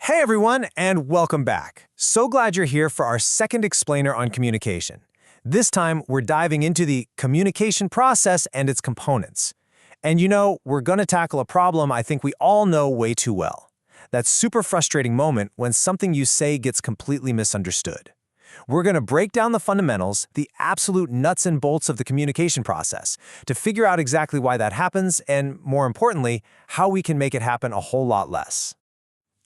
Hey everyone, and welcome back. So glad you're here for our second explainer on communication. This time, we're diving into the communication process and its components. And we're going to tackle a problem I think we all know way too well. That super frustrating moment when something you say gets completely misunderstood. We're going to break down the fundamentals, the absolute nuts and bolts of the communication process, to figure out exactly why that happens and, more importantly, how we can make it happen a whole lot less.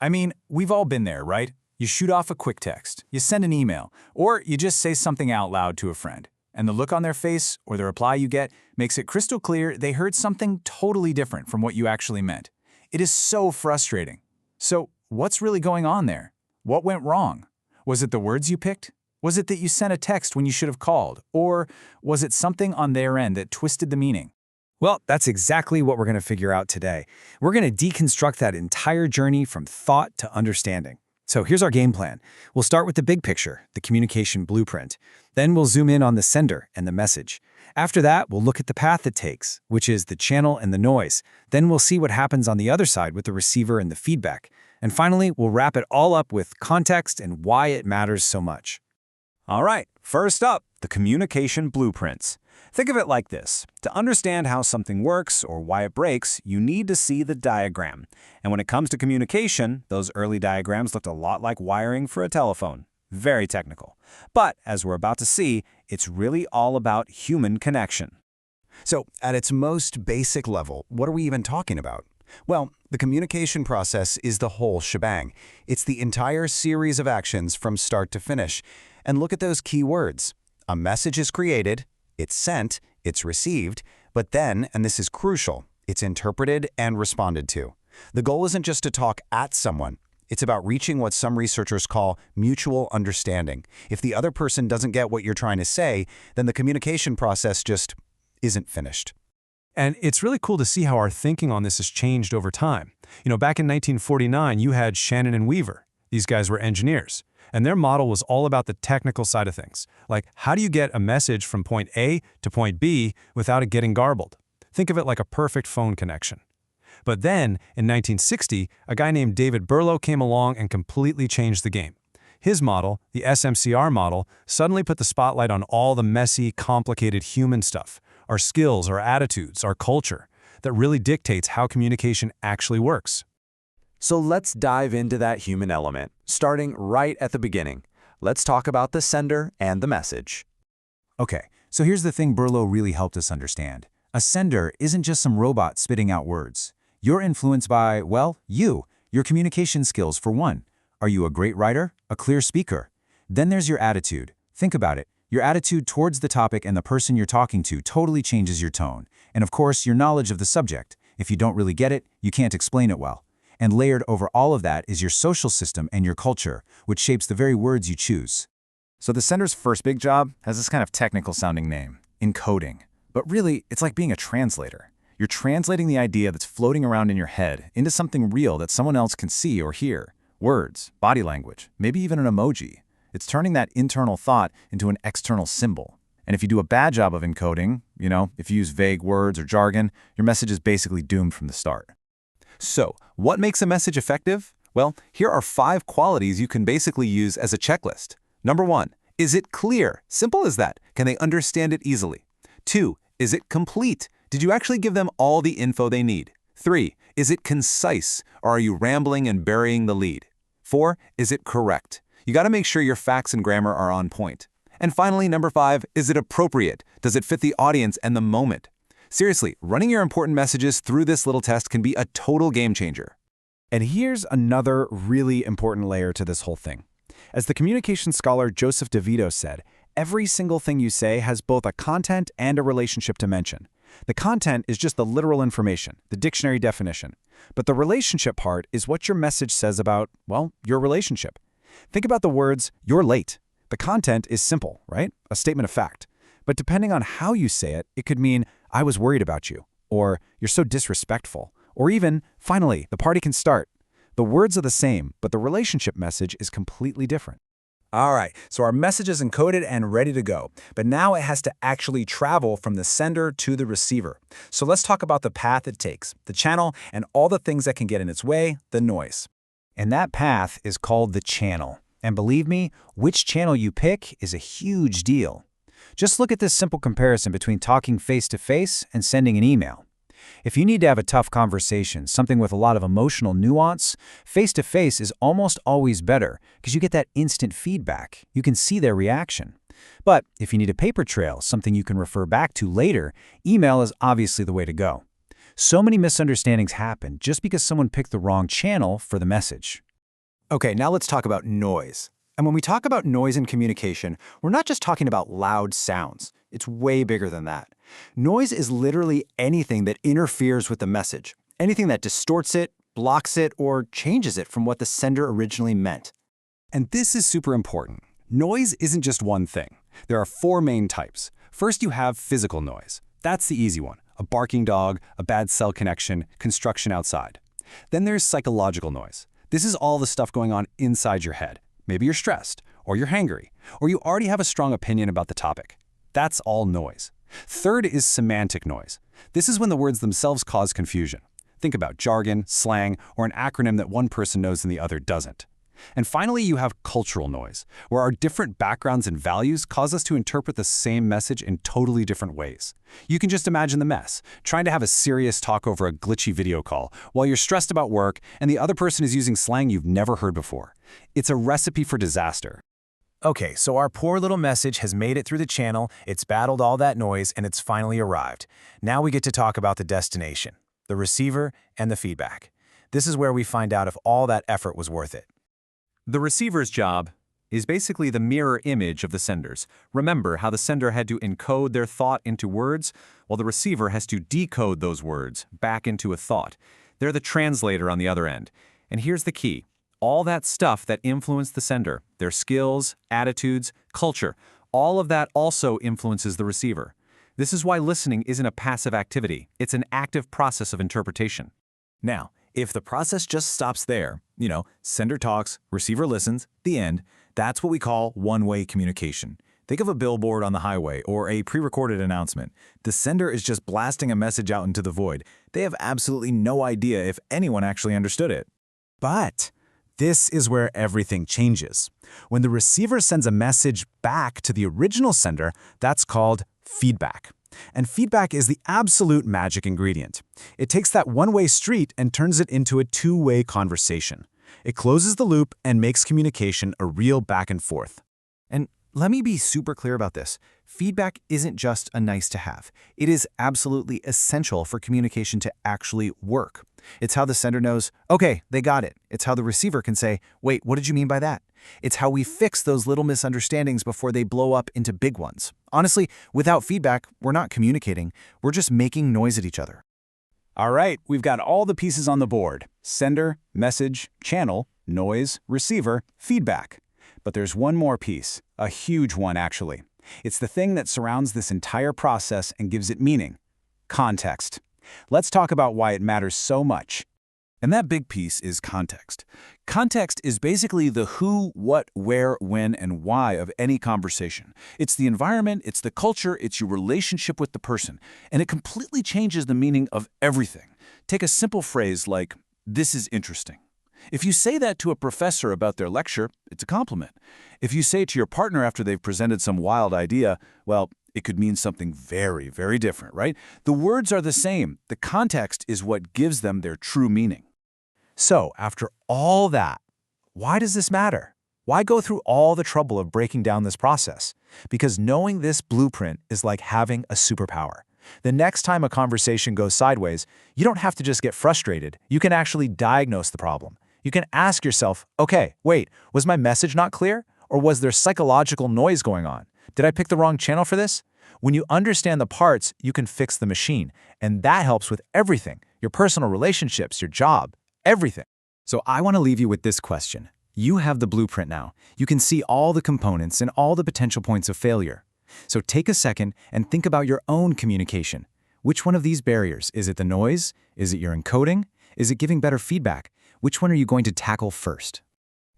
I mean, we've all been there, right? You shoot off a quick text, you send an email, or you just say something out loud to a friend. And the look on their face or the reply you get makes it crystal clear they heard something totally different from what you actually meant. It is so frustrating. So, what's really going on there? What went wrong? Was it the words you picked? Was it that you sent a text when you should have called? Or was it something on their end that twisted the meaning? Well, that's exactly what we're going to figure out today. We're going to deconstruct that entire journey from thought to understanding. So here's our game plan. We'll start with the big picture, the communication blueprint. Then we'll zoom in on the sender and the message. After that, we'll look at the path it takes, which is the channel and the noise. Then we'll see what happens on the other side with the receiver and the feedback. And finally, we'll wrap it all up with context and why it matters so much. All right, first up, the communication blueprints. Think of it like this. To understand how something works or why it breaks, you need to see the diagram. And when it comes to communication, those early diagrams looked a lot like wiring for a telephone. Very technical. But, as we're about to see, it's really all about human connection. So, at its most basic level, what are we even talking about? Well, the communication process is the whole shebang. It's the entire series of actions from start to finish. And look at those key words. A message is created, it's sent, it's received, but then, and this is crucial, it's interpreted and responded to. The goal isn't just to talk at someone. It's about reaching what some researchers call mutual understanding. If the other person doesn't get what you're trying to say, then the communication process just isn't finished. And it's really cool to see how our thinking on this has changed over time. Back in 1949, you had Shannon and Weaver. These guys were engineers. And their model was all about the technical side of things. Like, how do you get a message from point A to point B without it getting garbled? Think of it like a perfect phone connection. But then, in 1960, a guy named David Berlow came along and completely changed the game. His model, the SMCR model, suddenly put the spotlight on all the messy, complicated human stuff, our skills, our attitudes, our culture, that really dictates how communication actually works. So let's dive into that human element, starting right at the beginning. Let's talk about the sender and the message. Okay, so here's the thing Berlow really helped us understand. A sender isn't just some robot spitting out words. You're influenced by, well, your communication skills for one. Are you a great writer? A clear speaker? Then there's your attitude. Think about it. Your attitude towards the topic and the person you're talking to totally changes your tone. And of course, your knowledge of the subject. If you don't really get it, you can't explain it well. And layered over all of that is your social system and your culture, which shapes the very words you choose. So the sender's first big job has this kind of technical-sounding name, encoding. But really, it's like being a translator. You're translating the idea that's floating around in your head into something real that someone else can see or hear. Words, body language, maybe even an emoji. It's turning that internal thought into an external symbol. And if you do a bad job of encoding, if you use vague words or jargon, your message is basically doomed from the start. So, what makes a message effective? Well, here are 5 qualities you can basically use as a checklist. Number 1, is it clear? Simple as that. Can they understand it easily? 2, is it complete? Did you actually give them all the info they need? 3, is it concise, or are you rambling and burying the lead? 4, is it correct? You got to make sure your facts and grammar are on point. And finally, number 5, is it appropriate? Does it fit the audience and the moment? Seriously, running your important messages through this little test can be a total game changer. And here's another really important layer to this whole thing. As the communication scholar Joseph DeVito said, every single thing you say has both a content and a relationship dimension. The content is just the literal information, the dictionary definition. But the relationship part is what your message says about, well, your relationship. Think about the words, "you're late." The content is simple, right? A statement of fact. But depending on how you say it, it could mean, "I was worried about you," or "you're so disrespectful," or even, "Finally, the party can start." The words are the same, but the relationship message is completely different. All right, so our message is encoded and ready to go, but now it has to actually travel from the sender to the receiver. So let's talk about the path it takes, the channel, and all the things that can get in its way, the noise. And that path is called the channel. And believe me, which channel you pick is a huge deal. Just look at this simple comparison between talking face-to-face and sending an email. If you need to have a tough conversation, something with a lot of emotional nuance, face-to-face is almost always better because you get that instant feedback. You can see their reaction. But if you need a paper trail, something you can refer back to later, email is obviously the way to go. So many misunderstandings happen just because someone picked the wrong channel for the message. Okay, now let's talk about noise. And when we talk about noise in communication, we're not just talking about loud sounds. It's way bigger than that. Noise is literally anything that interferes with the message, anything that distorts it, blocks it, or changes it from what the sender originally meant. And this is super important. Noise isn't just one thing. There are 4 main types. First, you have physical noise. That's the easy one. A barking dog, a bad cell connection, construction outside. Then there's psychological noise. This is all the stuff going on inside your head. Maybe you're stressed, or you're hangry, or you already have a strong opinion about the topic. That's all noise. Third is semantic noise. This is when the words themselves cause confusion. Think about jargon, slang, or an acronym that one person knows and the other doesn't. And finally, you have cultural noise, where our different backgrounds and values cause us to interpret the same message in totally different ways. You can just imagine the mess, trying to have a serious talk over a glitchy video call while you're stressed about work and the other person is using slang you've never heard before. It's a recipe for disaster. Okay, so our poor little message has made it through the channel, it's battled all that noise, and it's finally arrived. Now we get to talk about the destination, the receiver, and the feedback. This is where we find out if all that effort was worth it. The receiver's job is basically the mirror image of the sender's. Remember how the sender had to encode their thought into words? Well, the receiver has to decode those words back into a thought. They're the translator on the other end. And here's the key. All that stuff that influenced the sender, their skills, attitudes, culture, all of that also influences the receiver. This is why listening isn't a passive activity. It's an active process of interpretation. Now, if the process just stops there, sender talks, receiver listens, the end, that's what we call one-way communication. Think of a billboard on the highway or a pre-recorded announcement. The sender is just blasting a message out into the void. They have absolutely no idea if anyone actually understood it. But this is where everything changes. When the receiver sends a message back to the original sender, that's called feedback. And feedback is the absolute magic ingredient. It takes that one-way street and turns it into a two-way conversation. It closes the loop and makes communication a real back and forth. And let me be super clear about this. Feedback isn't just a nice to have. It is absolutely essential for communication to actually work. It's how the sender knows, okay, they got it. It's how the receiver can say, wait, what did you mean by that? It's how we fix those little misunderstandings before they blow up into big ones. Honestly, without feedback, we're not communicating. We're just making noise at each other. All right, we've got all the pieces on the board. Sender, message, channel, noise, receiver, feedback. But there's one more piece, a huge one actually. It's the thing that surrounds this entire process and gives it meaning. Context. Let's talk about why it matters so much. And that big piece is context. Context is basically the who, what, where, when, and why of any conversation. It's the environment, it's the culture, it's your relationship with the person, and it completely changes the meaning of everything. Take a simple phrase like, "This is interesting." If you say that to a professor about their lecture, it's a compliment. If you say it to your partner after they've presented some wild idea, well, it could mean something very, very different, right? The words are the same. The context is what gives them their true meaning. So, after all that, why does this matter? Why go through all the trouble of breaking down this process? Because knowing this blueprint is like having a superpower. The next time a conversation goes sideways, you don't have to just get frustrated. You can actually diagnose the problem. You can ask yourself, okay, wait, was my message not clear? Or was there psychological noise going on? Did I pick the wrong channel for this? When you understand the parts, you can fix the machine. And that helps with everything, your personal relationships, your job, everything. So I want to leave you with this question. You have the blueprint now. You can see all the components and all the potential points of failure. So take a second and think about your own communication. Which one of these barriers? Is it the noise? Is it your encoding? Is it giving better feedback? Which one are you going to tackle first?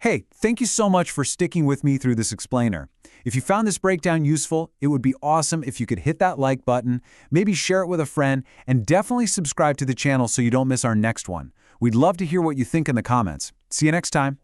Hey, thank you so much for sticking with me through this explainer. If you found this breakdown useful, it would be awesome if you could hit that like button, maybe share it with a friend, and definitely subscribe to the channel so you don't miss our next one. We'd love to hear what you think in the comments. See you next time.